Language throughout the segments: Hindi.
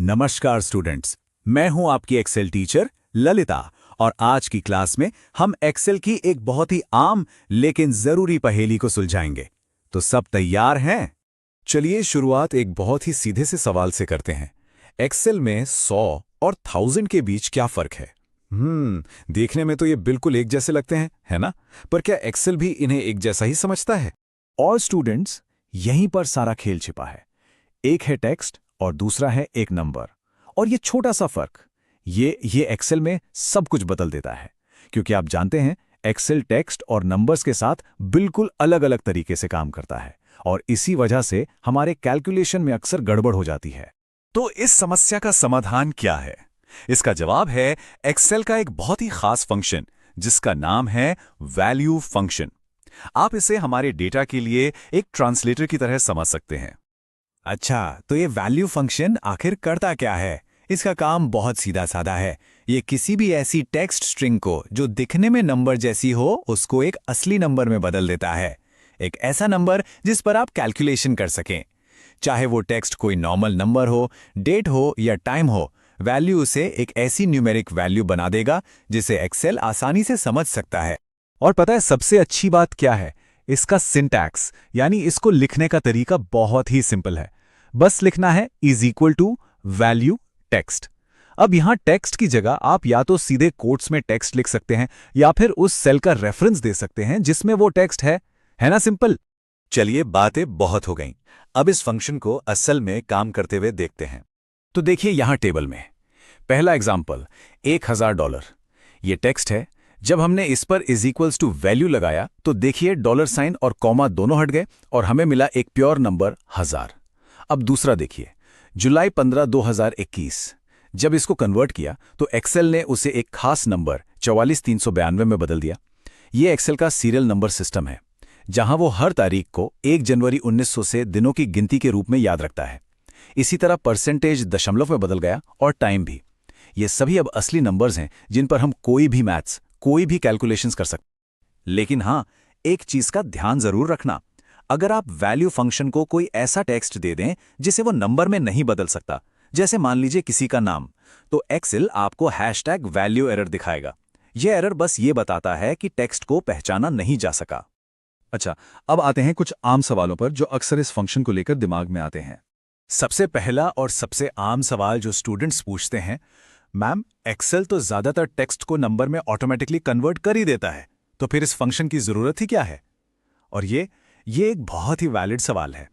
नमस्कार स्टूडेंट्स, मैं हूं आपकी एक्सेल टीचर ललिता और आज की क्लास में हम एक्सेल की एक बहुत ही आम लेकिन जरूरी पहेली को सुलझाएंगे। तो सब तैयार हैं? चलिए शुरुआत एक बहुत ही सीधे से सवाल से करते हैं। एक्सेल में 100 और 1000 के बीच क्या फर्क है? देखने में तो ये बिल्कुल एक जैसे लगते हैं, है ना? पर क्या एक्सेल भी इन्हें एक जैसा ही समझता है? और स्टूडेंट्स, यहीं पर सारा खेल छिपा है। एक है टेक्स्ट और दूसरा है एक नंबर, और ये छोटा सा फर्क ये एक्सेल में सब कुछ बदल देता है। क्योंकि आप जानते हैं, एक्सेल टेक्स्ट और नंबर्स के साथ बिल्कुल अलग अलग तरीके से काम करता है और इसी वजह से हमारे कैलकुलेशन में अक्सर गड़बड़ हो जाती है। तो इस समस्या का समाधान क्या है? इसका जवाब है एक्सेल का एक बहुत ही खास फंक्शन जिसका नाम है वैल्यू फंक्शन। आप इसे हमारे डेटा के लिए एक ट्रांसलेटर की तरह समझ सकते हैं। अच्छा, तो ये वैल्यू फंक्शन आखिर करता क्या है? इसका काम बहुत सीधा साधा है। ये किसी भी ऐसी टेक्स्ट स्ट्रिंग को जो दिखने में नंबर जैसी हो, उसको एक असली नंबर में बदल देता है। एक ऐसा नंबर जिस पर आप कैलकुलेशन कर सकें। चाहे वो टेक्स्ट कोई नॉर्मल नंबर हो, डेट हो या टाइम हो, वैल्यू उसे एक ऐसी न्यूमेरिक वैल्यू बना देगा जिसे एक्सेल आसानी से समझ सकता है। और पता है सबसे अच्छी बात क्या है? इसका सिंटैक्स यानी इसको लिखने का तरीका बहुत ही सिंपल है। बस लिखना है = वैल्यू टेक्स्ट। अब यहां टेक्स्ट की जगह आप या तो सीधे कोट्स में टेक्स्ट लिख सकते हैं या फिर उस सेल का रेफरेंस दे सकते हैं जिसमें वो टेक्स्ट है ना सिंपल? चलिए बातें बहुत हो गईं। अब इस फंक्शन को असल में काम करते हुए देखते हैं। तो देखिए यहां टेबल में पहला एग्जाम्पल $1000। ये टेक्स्ट है। जब हमने इस पर = वैल्यू लगाया तो देखिए $साइन और कॉमा दोनों हट गए और हमें मिला एक प्योर नंबर 1000। अब दूसरा देखिए, जुलाई 15, 2021। जब इसको कन्वर्ट किया तो एक्सेल ने उसे एक खास नंबर 44392 में बदल दिया। ये एक्सेल का सीरियल नंबर सिस्टम है, जहां वो हर तारीख को 1 जनवरी 1900 से दिनों की गिनती के रूप में याद रखता है। इसी तरह परसेंटेज दशमलव में बदल गया और टाइम भी। ये सभी अब असली नंबर्स हैं जिन पर हम कोई भी मैथ्स, कोई भी कैलकुलेशंस कर सकते। लेकिन हाँ, एक चीज का ध्यान जरूर रखना। अगर आप वैल्यू फंक्शन को कोई ऐसा टेक्स्ट दे दें जिसे वो नंबर में नहीं बदल सकता, जैसे मान लीजिए किसी का नाम, तो एक्सेल आपको #वैल्यू एरर दिखाएगा। यह एरर बस ये बताता है कि टेक्स्ट को पहचाना नहीं जा सका। अच्छा, अब आते हैं कुछ आम सवालों पर जो अक्सर इस फंक्शन को लेकर दिमाग में आते हैं। सबसे पहला और सबसे आम सवाल जो स्टूडेंट्स पूछते हैं, मैम एक्सेल तो ज्यादातर टेक्स्ट को नंबर में ऑटोमेटिकली कन्वर्ट कर ही देता है, तो फिर इस फंक्शन की जरूरत ही क्या है? और ये एक बहुत ही वैलिड सवाल है।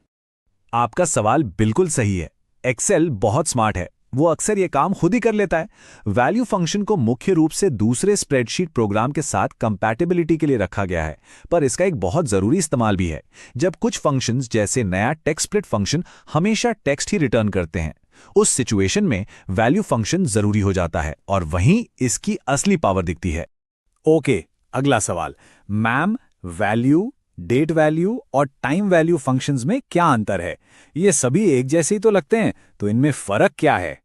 आपका सवाल बिल्कुल सही है। एक्सेल बहुत स्मार्ट है, वो अक्सर ये काम खुद ही कर लेता है। वैल्यू फंक्शन को मुख्य रूप से दूसरे स्प्रेडशीट प्रोग्राम के साथ कंपैटिबिलिटी के लिए रखा गया है, पर इसका एक बहुत जरूरी इस्तेमाल भी है। जब कुछ फंक्शंस जैसे नया टेक्स्ट स्प्लिट फंक्शन हमेशा टेक्स्ट ही रिटर्न करते हैं, उस सिचुएशन में वैल्यू फंक्शन जरूरी हो जाता है और वहीं इसकी असली पावर दिखती है। ओके, अगला सवाल, मैम वैल्यू, डेट वैल्यू और टाइम वैल्यू फंक्शंस में क्या अंतर है? ये सभी एक जैसे ही तो लगते हैं, तो इनमें फर्क क्या है?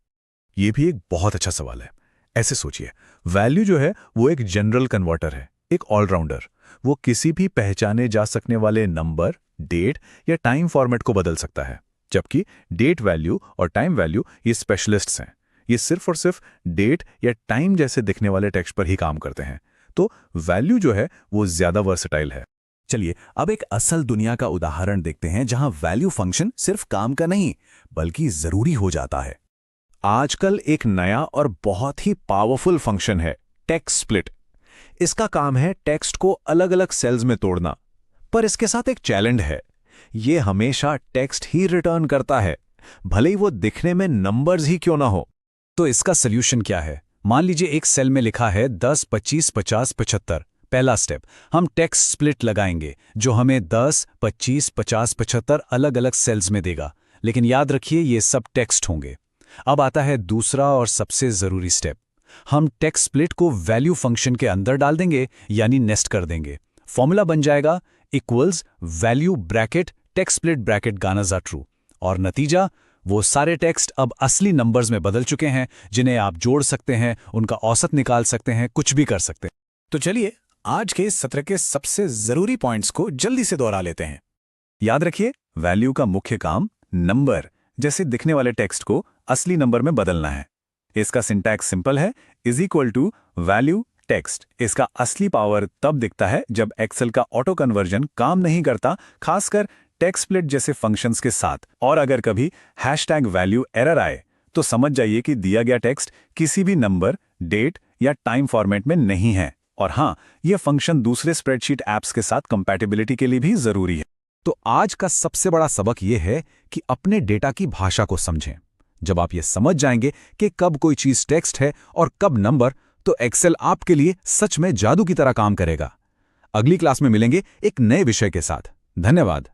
ये भी एक बहुत अच्छा सवाल है। ऐसे सोचिए, वैल्यू जो है वो एक जनरल कन्वर्टर है, एक ऑलराउंडर। वो किसी भी पहचाने जा सकने वाले नंबर, डेट या टाइम फॉर्मेट को बदल सकता है। जबकि डेट वैल्यू और टाइम वैल्यू ये स्पेशलिस्ट्स हैं। ये सिर्फ और सिर्फ डेट या टाइम जैसे दिखने वाले टेक्स्ट पर ही काम करते हैं। तो वैल्यू जो है वो ज्यादा वर्सेटाइल है। चलिए अब एक असल दुनिया का उदाहरण देखते हैं जहां वैल्यू फंक्शन सिर्फ काम का नहीं बल्कि जरूरी हो जाता है। आजकल एक नया और बहुत ही पावरफुल फंक्शन है टेक्स्ट स्प्लिट। इसका काम है टेक्स्ट को अलग अलग सेल्स में तोड़ना, पर इसके साथ एक चैलेंज है। ये हमेशा टेक्स्ट ही रिटर्न करता है, भले ही वो दिखने में नंबर्स ही क्यों ना हो। तो इसका सोल्यूशन क्या है? मान लीजिए एक सेल में लिखा है 10, 25, 50, 75। पहला स्टेप, हम टेक्स्ट स्प्लिट लगाएंगे जो हमें 10, 25, 50, 75 अलग अलग सेल्स में देगा। लेकिन याद रखिए ये सब टेक्स्ट होंगे। अब आता है दूसरा और सबसे जरूरी स्टेप, हम टेक्स्ट स्प्लिट को वैल्यू फंक्शन के अंदर डाल देंगे, यानी नेस्ट कर देंगे। फॉर्मूला बन जाएगा value bracket text split bracket गाना जा ट्रू। और नतीजा, वो सारे टेक्स्ट अब असली नंबर्स में बदल चुके हैं जिन्हें आप जोड़ सकते हैं, उनका औसत निकाल सकते हैं, कुछ भी कर सकते हैं। तो चलिए आज के इस सत्र के सबसे जरूरी पॉइंट्स को जल्दी से दोहरा लेते हैं। याद रखिए, वैल्यू का मुख्य काम नंबर जैसे दिखने वाले टेक्स्ट को असली नंबर में बदलना है। इसका सिंटैक्स सिंपल है, is equal to value text. इसका असली पावर तब दिखता है जब एक्सेल का ऑटो कन्वर्जन काम नहीं करता, खासकर टेक्स्ट स्प्लिट जैसे फंक्शंस के साथ। और अगर कभी #वैल्यू एरर आए तो समझ जाइए कि दिया गया टेक्स्ट किसी भी नंबर, डेट या टाइम फॉर्मेट में नहीं है। और हाँ, यह फंक्शन दूसरे स्प्रेडशीट ऐप्स के साथ कंपैटिबिलिटी के लिए भी जरूरी है। तो आज का सबसे बड़ा सबक यह है कि अपने डेटा की भाषा को समझें। जब आप ये समझ जाएंगे कि कब कोई चीज टेक्स्ट है और कब नंबर, तो एक्सेल आपके लिए सच में जादू की तरह काम करेगा। अगली क्लास में मिलेंगे एक नए विषय के साथ। धन्यवाद।